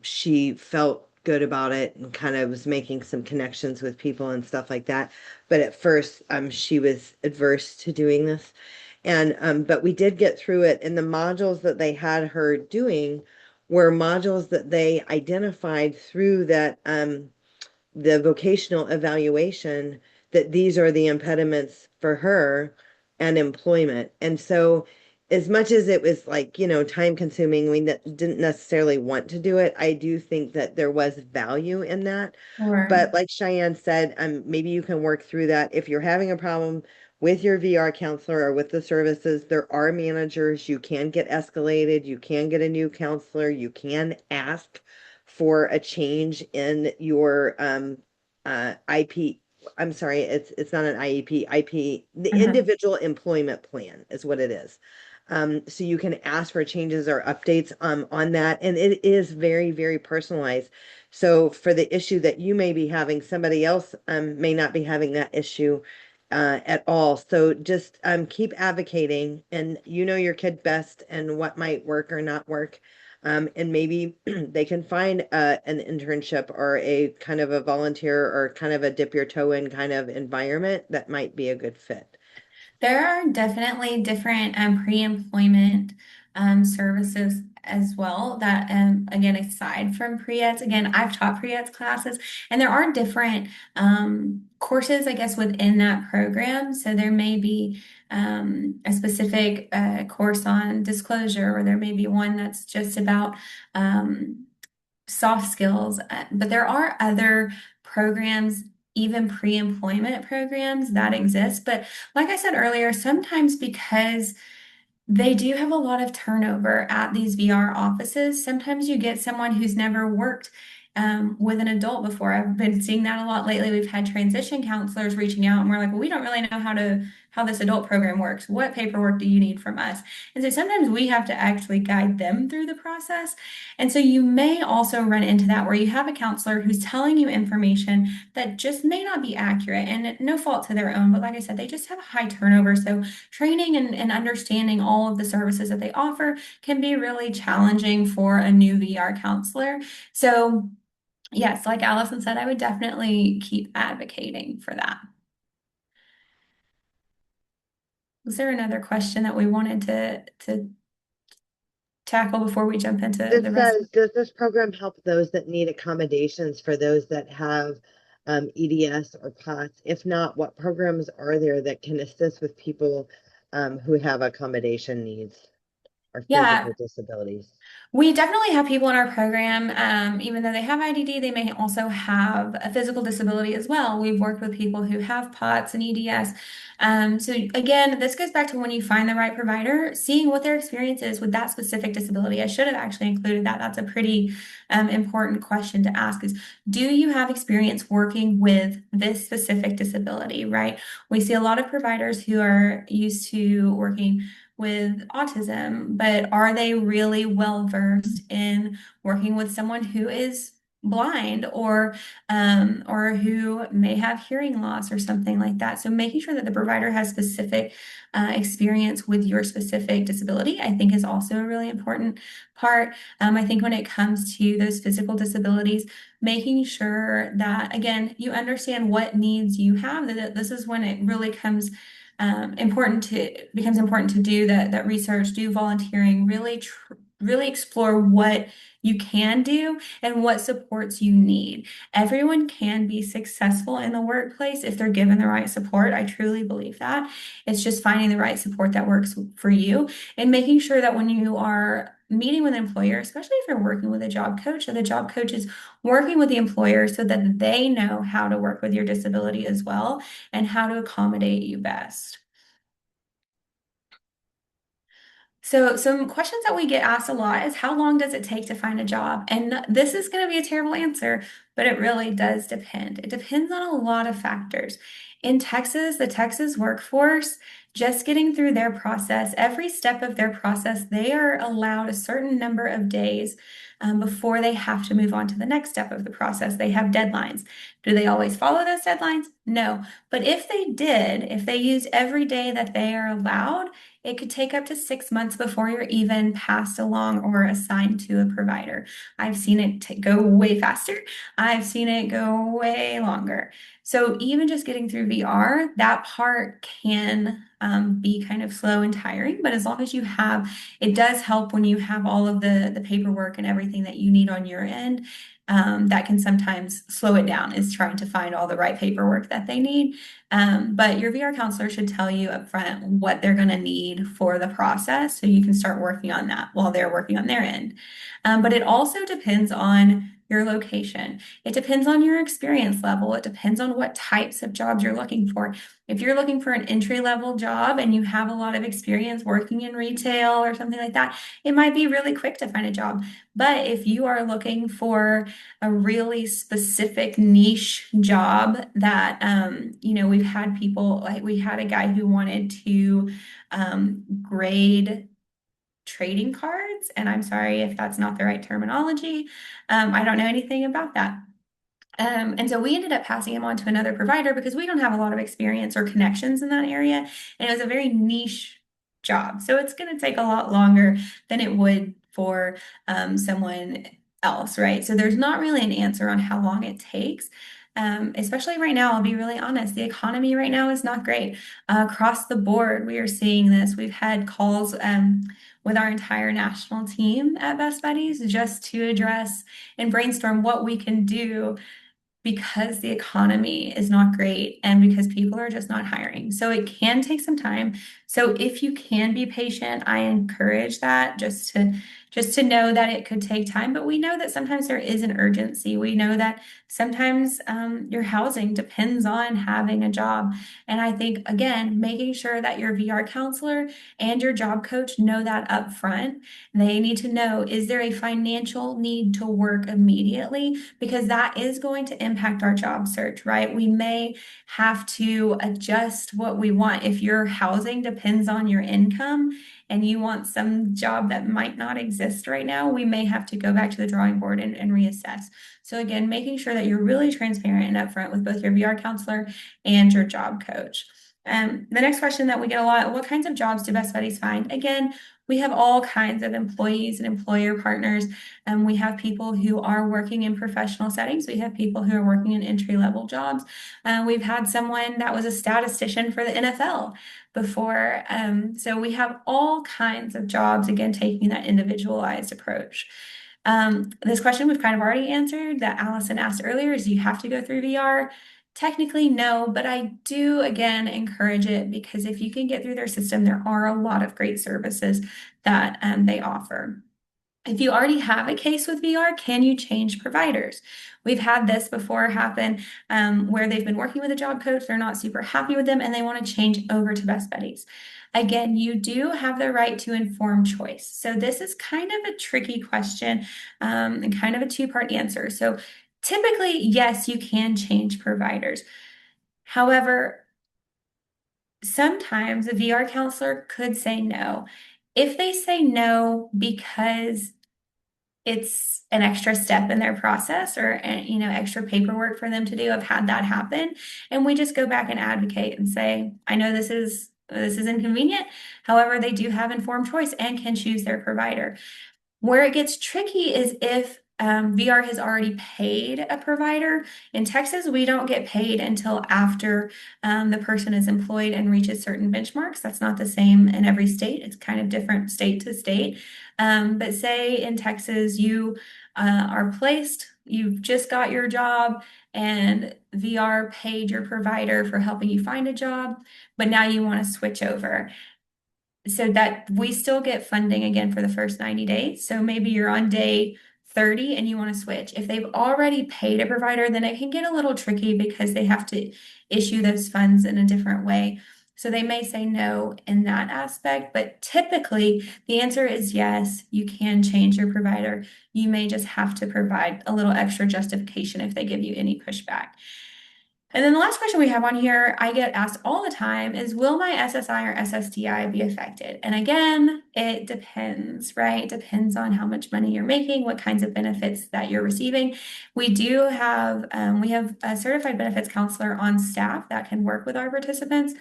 she felt good about it and kind of was making some connections with people and stuff like that. But at first, she was adverse to doing this. And but we did get through it. And the modules that they had her doing were modules that they identified through that the vocational evaluation that these are the impediments for her and employment. And so, as much as it was like, time consuming, we didn't necessarily want to do it. I do think that there was value in that. Or But like Cheyenne said, maybe you can work through that. If you're having a problem with your VR counselor or with the services, there are managers. You can get escalated. You can get a new counselor. You can ask for a change in your IP. I'm sorry, it's not an IEP. IP, the uh-huh. individual employment plan is what it is. So you can ask for changes or updates on that, and it is very, very personalized. So for the issue that you may be having, somebody else may not be having that issue at all. So just keep advocating, and you know your kid best and what might work or not work. And maybe they can find an internship or a kind of a volunteer or kind of a dip your toe in kind of environment that might be a good fit. There are definitely different pre-employment services as well that again aside from pre-eds, again I've taught pre-eds classes and there are different courses I guess within that program. So there may be a specific course on disclosure, or there may be one that's just about soft skills, but there are other programs, even pre-employment programs that exist. But like I said earlier, sometimes because they do have a lot of turnover at these VR offices. Sometimes you get someone who's never worked with an adult before. I've been seeing that a lot lately. We've had transition counselors reaching out, and we're like, well, we don't really know how this adult program works. What paperwork do you need from us? And so sometimes we have to actually guide them through the process. And so you may also run into that where you have a counselor who's telling you information that just may not be accurate, and no fault to their own. But like I said, they just have a high turnover. So training and understanding all of the services that they offer can be really challenging for a new VR counselor. So, yes, like Allison said, I would definitely keep advocating for that. Was there another question that we wanted to tackle before we jump into This the rest? says, does this program help those that need accommodations for those that have EDS or POTS? If not, what programs are there that can assist with people who have accommodation needs or Yeah, physical disabilities? we definitely have people in our program, even though they have IDD, they may also have a physical disability as well. We've worked with people who have POTS and EDS. So again, this goes back to when you find the right provider, seeing what their experience is with that specific disability. I should have actually included that. That's a pretty important question to ask is, do you have experience working with this specific disability, right? We see a lot of providers who are used to working with autism, but are they really well versed in working with someone who is blind or who may have hearing loss or something like that? So making sure that the provider has specific experience with your specific disability, I think, is also a really important part. I think when it comes to those physical disabilities, making sure that again you understand what needs you have. That this is when it really comes important to becomes important to do that research, do volunteering, really really explore what you can do and what supports you need. Everyone can be successful in the workplace if they're given the right support. I truly believe that. It's just finding the right support that works for you and making sure that when you are meeting with an employer, especially if you're working with a job coach, that the job coach is working with the employer so that they know how to work with your disability as well and how to accommodate you best. So, some questions that we get asked a lot is how long does it take to find a job? And this is going to be a terrible answer, but it really does depend. It depends on a lot of factors. In Texas, the Texas workforce, just getting through their process, every step of their process, they are allowed a certain number of days before they have to move on to the next step of the process. They have deadlines. Do they always follow those deadlines? No. But if they did, if they used every day that they are allowed, it could take up to 6 months before you're even passed along or assigned to a provider. I've seen it go way faster. I've seen it go way longer. So even just getting through VR, that part can be kind of slow and tiring. But as long as you have, it does help when you have all of the paperwork and everything that you need on your end. That can sometimes slow it down, is trying to find all the right paperwork that they need. But your VR counselor should tell you up front what they're going to need for the process so you can start working on that while they're working on their end. But it also depends on your location. It depends on your experience level. It depends on what types of jobs you're looking for. If you're looking for an entry-level job and you have a lot of experience working in retail or something like that, it might be really quick to find a job. But if you are looking for a really specific niche job that we've had people, like we had a guy who wanted to grade trading cards, and I'm sorry if that's not the right terminology. I don't know anything about that. And so we ended up passing him on to another provider because we don't have a lot of experience or connections in that area. And it was a very niche job. So it's going to take a lot longer than it would for someone else, right? So there's not really an answer on how long it takes. Especially right now, I'll be really honest, the economy right now is not great. Across the board, we are seeing this. We've had calls with our entire national team at Best Buddies just to address and brainstorm what we can do because the economy is not great and because people are just not hiring. So it can take some time. So if you can be patient, I encourage that just to know that it could take time. But we know that sometimes there is an urgency. We know that sometimes your housing depends on having a job. And I think, again, making sure that your VR counselor and your job coach know that up front. They need to know, is there a financial need to work immediately? Because that is going to impact our job search, right? We may have to adjust what we want. If your housing depends on your income and you want some job that might not exist right now, we may have to go back to the drawing board and reassess. So again, making sure that you're really transparent and upfront with both your VR counselor and your job coach. The next question that we get a lot, what kinds of jobs do Best Buddies find? Again, we have all kinds of employees and employer partners. We have people who are working in professional settings. We have people who are working in entry-level jobs. We've had someone that was a statistician for the NFL before. So we have all kinds of jobs, again, taking that individualized approach. This question we've kind of already answered that Allison asked earlier is, do you have to go through VR? Technically, no, but I do again encourage it because if you can get through their system, there are a lot of great services that they offer. If you already have a case with VR, can you change providers? We've had this before happen where they've been working with a job coach, they're not super happy with them, and they want to change over to Best Buddies. Again, you do have the right to informed choice. So this is kind of a tricky question and kind of a two-part answer. So typically, yes, you can change providers. However, sometimes a VR counselor could say no. If they say no because it's an extra step in their process or extra paperwork for them to do. I've had that happen, and we just go back and advocate and say, I know this is inconvenient. However, they do have informed choice and can choose their provider. Where it gets tricky is if VR has already paid a provider. In Texas, we don't get paid until after the person is employed and reaches certain benchmarks. That's not the same in every state. It's kind of different state to state. But say in Texas, you are placed, you've just got your job, and VR paid your provider for helping you find a job, but now you want to switch over so that we still get funding again for the first 90 days. So maybe you're on day 30 and you want to switch. If they've already paid a provider, then it can get a little tricky because they have to issue those funds in a different way. So they may say no in that aspect, but typically the answer is yes, you can change your provider. You may just have to provide a little extra justification if they give you any pushback. And then the last question we have on here, I get asked all the time is, will my SSI or SSDI be affected? And again, it depends, right? It depends on how much money you're making, what kinds of benefits that you're receiving. We have a certified benefits counselor on staff that can work with our participants.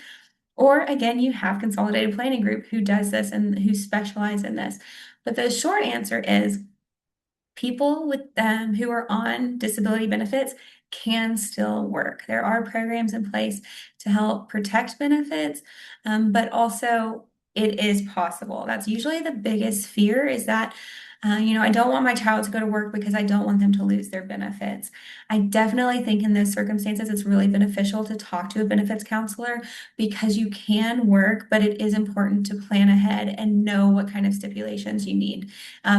Or again, you have consolidated planning group who does this and who specialize in this. But the short answer is people with who are on disability benefits can still work. There are programs in place to help protect benefits, but also it is possible. That's usually the biggest fear is that, I don't want my child to go to work because I don't want them to lose their benefits. I definitely think in those circumstances, it's really beneficial to talk to a benefits counselor because you can work, but it is important to plan ahead and know what kind of stipulations you need.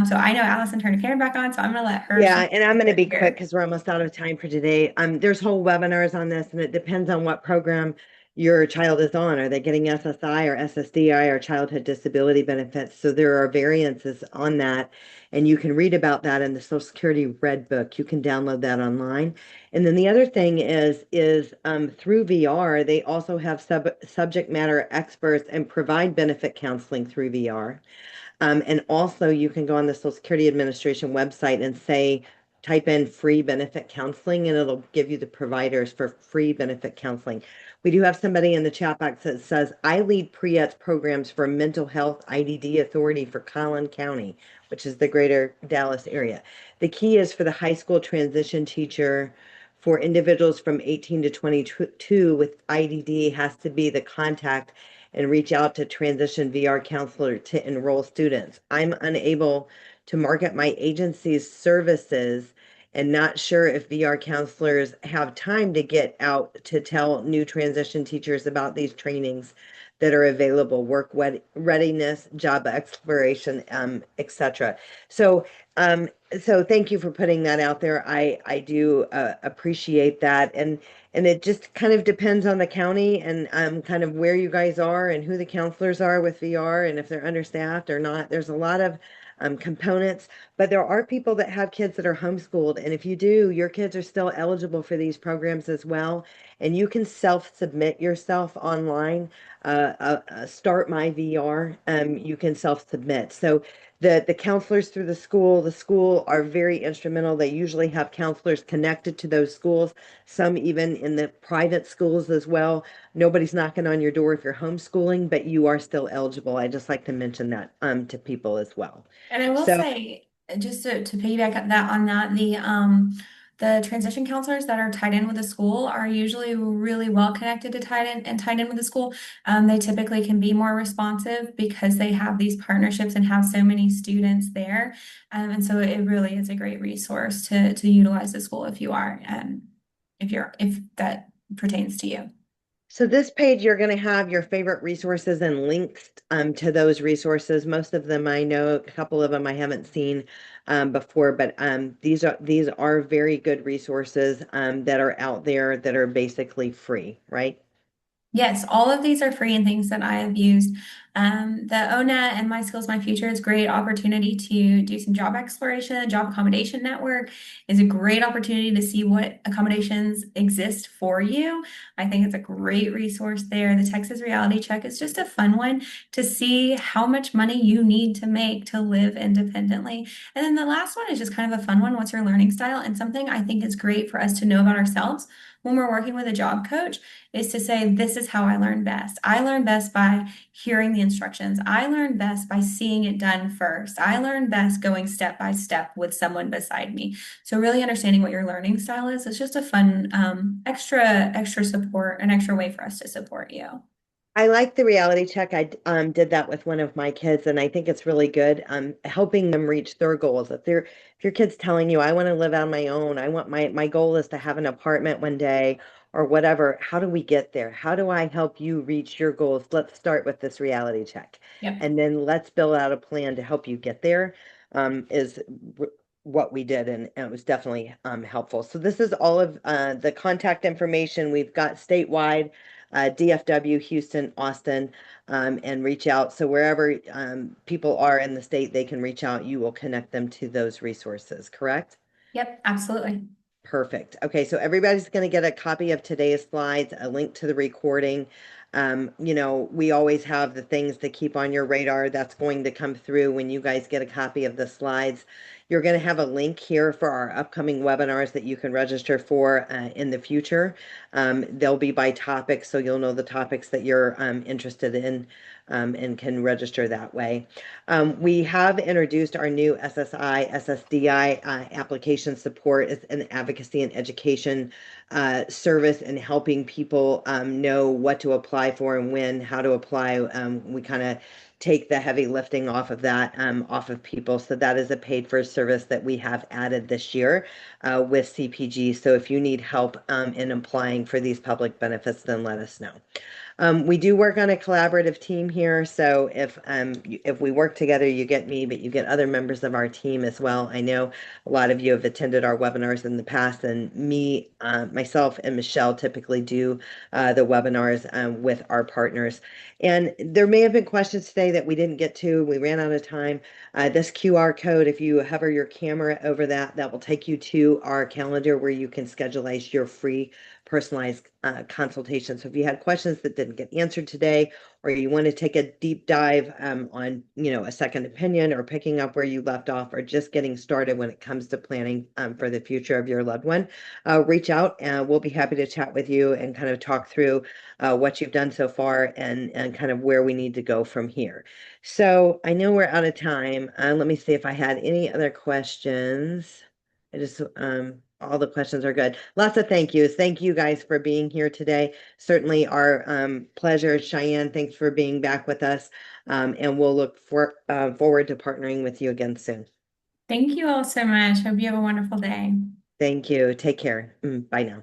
So I know Allison turned her camera back on, so I'm going to let her Yeah, share and I'm going to be quick here. because we're almost out of time for today. There's whole webinars on this, and it depends on what program your child is on. Are they getting SSI or SSDI or childhood disability benefits? So there are variances on that, and you can read about that in the Social Security Red Book. You can download that online. And then the other thing is through VR, they also have subject matter experts and provide benefit counseling through VR. And also, you can go on the Social Security Administration website and say, type in free benefit counseling, and it'll give you the providers for free benefit counseling. We do have somebody in the chat box that says, I lead pre-ETS programs for mental health IDD authority for Collin County, which is the greater Dallas area. The key is for the high school transition teacher for individuals from 18 to 22 with IDD has to be the contact and reach out to transition VR counselor to enroll students. I'm unable to market my agency's services and not sure if VR counselors have time to get out to tell new transition teachers about these trainings that are available, work readiness, job exploration, etc. So, so thank you for putting that out there. I do appreciate that, and it just kind of depends on the county and kind of where you guys are and who the counselors are with VR and if they're understaffed or not. There's a lot of components, but there are people that have kids that are homeschooled. And if you do, your kids are still eligible for these programs as well. And you can self-submit yourself online. Start My VR, you can self-submit. So the counselors through the school are very instrumental. They usually have counselors connected to those schools, some even in the private schools as well. Nobody's knocking on your door if you're homeschooling, but you are still eligible. I just like to mention that to people as well. And I will So say, just to piggyback on that, the transition counselors that are tied in with the school are usually really well connected to tied in with the school. They typically can be more responsive because they have these partnerships and have so many students there. And so it really is a great resource to utilize the school if that pertains to you. So this page, you're going to have your favorite resources and links to those resources. Most of them I know, a couple of them I haven't seen before, but these are very good resources that are out there that are basically free, right? Yes, all of these are free and things that I have used. The ONET and My Skills, My Future is a great opportunity to do some job exploration. Job Accommodation Network is a great opportunity to see what accommodations exist for you. I think it's a great resource there. The Texas Reality Check is just a fun one to see how much money you need to make to live independently. And then the last one is just kind of a fun one. What's your learning style? And something I think is great for us to know about ourselves. when we're working with a job coach is to say, this is how I learn best. I learn best by hearing the instructions. I learn best by seeing it done first. I learn best going step by step with someone beside me. So really understanding what your learning style is just a fun extra support, an extra way for us to support you. I like the reality check. I did that with one of my kids, and I think it's really good. Helping them reach their goals. If your kid's telling you, "I want to live on my own. I want my goal is to have an apartment one day," or whatever. How do we get there? How do I help you reach your goals? Let's start with this reality check, Yep. and then let's build out a plan to help you get there. Is what we did, and it was definitely helpful. So this is all of the contact information we've got statewide. DFW, Houston, Austin, and reach out. So wherever people are in the state, they can reach out. You will connect them to those resources, correct? Yep, absolutely. Perfect. Okay, so everybody's going to get a copy of today's slides, a link to the recording. We always have the things to keep on your radar. That's going to come through when you guys get a copy of the slides. You're going to have a link here for our upcoming webinars that you can register for in the future. They'll be by topic, so you'll know the topics that you're interested in and can register that way. We have introduced our new SSI, SSDI application support. It's an advocacy and education service and helping people know what to apply for and when, how to apply. We kind of take the heavy lifting off of that, off of people. So that is a paid for service that we have added this year with CPG. So if you need help in applying for these public benefits, then let us know. We do work on a collaborative team here, so if we work together, you get me, but you get other members of our team as well. I know a lot of you have attended our webinars in the past, and myself, and Michelle typically do the webinars with our partners. And there may have been questions today that we didn't get to. We ran out of time. This QR code, if you hover your camera over that, that will take you to our calendar where you can schedule your free personalized consultation. So if you had questions that didn't get answered today, or you want to take a deep dive on, a second opinion, or picking up where you left off, or just getting started when it comes to planning for the future of your loved one, reach out and we'll be happy to chat with you and kind of talk through what you've done so far and kind of where we need to go from here. So I know we're out of time. Let me see if I had any other questions. All the questions are good. Lots of thank yous. Thank you guys for being here today. Certainly our pleasure. Cheyenne, thanks for being back with us. And we'll look forward to partnering with you again soon. Thank you all so much. Hope you have a wonderful day. Thank you. Take care. Bye now.